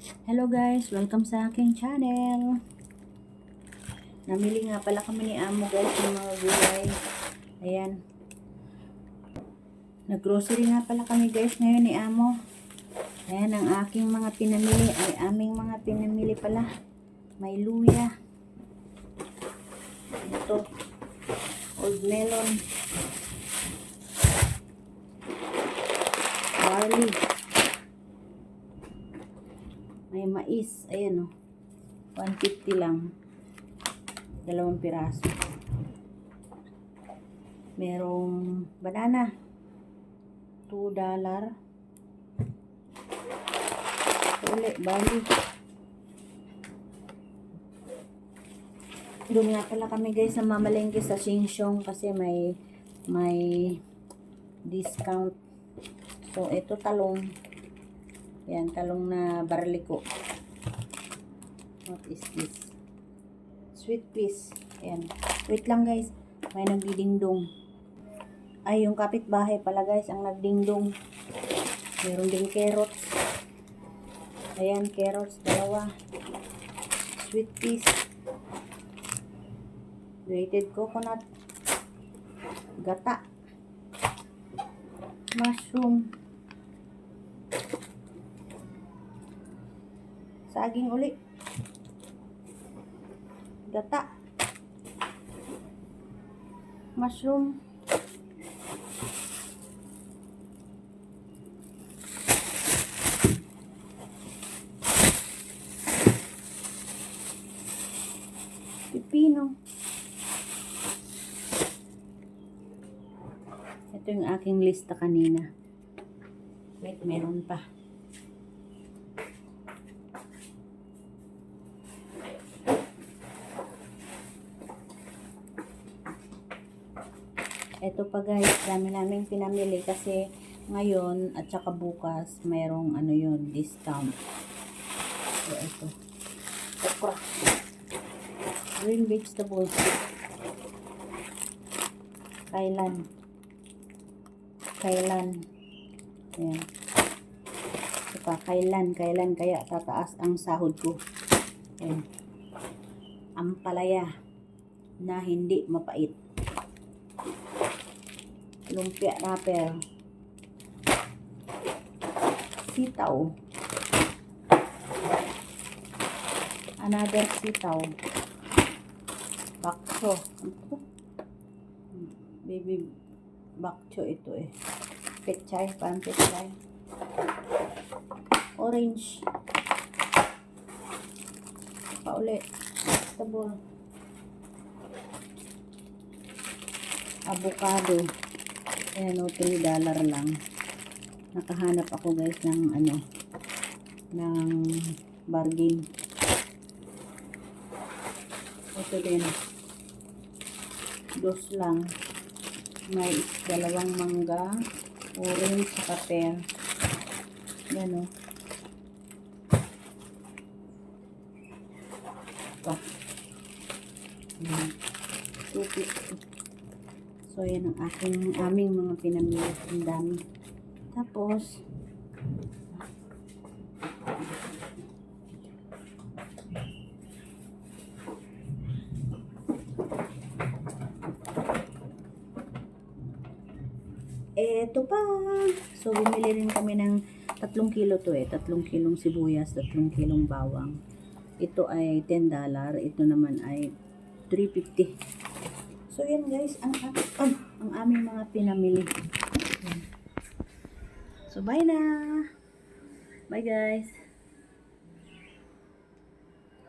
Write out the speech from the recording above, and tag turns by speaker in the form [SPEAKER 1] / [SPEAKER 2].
[SPEAKER 1] Hello guys, welcome sa aking channel. Namili nga pala kami ni Amo guys ng mga gulay. Ayan. Nag-grocery nga pala kami guys ngayon ni Amo. Ayan ang aking mga pinamili. Ay aming mga pinamili pala. May luya. Ito. Old melon. Barley. May mais. Ayan o. 150 lang. 2 piraso. Merong banana. $2. Ulit, barley. Doon nga pala kami guys na mamalengke sa Sheng kasi may discount. So, ito talong. Yan, talong na barliko. What is this? Sweet peas. Ayan. Wait lang guys. May nagdidingdong. Ay, yung kapitbahay pala guys ang nagdingdong. Meron ding carrots. Ayan, carrots. 2. Sweet peas. Grated coconut. Gata. Mushroom. Saging uli. Gata. Mushroom. Pipino. Ito yung aking lista kanina. Wait, meron pa. Ito pa guys, dami naming pinamili kasi ngayon at saka bukas mayroong ano yun, discount. So ito. Okra. Green vegetables. Kailan. Ayan. Ito pa, kailan kaya tataas ang sahod ko. Ayan. Ampalaya na hindi mapait. Lumpia wrapper. Sitaw. Another sitaw. Bakso. Baby bakso ito eh. Pechay, pan pechay. Orange. Paulit. Sabon. Avocado. Ayan o, $3 lang. Nakahanap ako guys ng ng bargain. Ito din. 2 lang. May 2 mangga, orange, saka pear. Yan o. Ito. 250. So, yan ang aming mga pinamili. Ang dami. Tapos, eto pa. So, bumili rin kami ng 3 kilo to eh. 3 kilong sibuyas, 3 kilong bawang. Ito ay $10. Ito naman ay $3.50. So, yan guys, ang aming mga pinamili. Yan. So, bye na! Bye guys!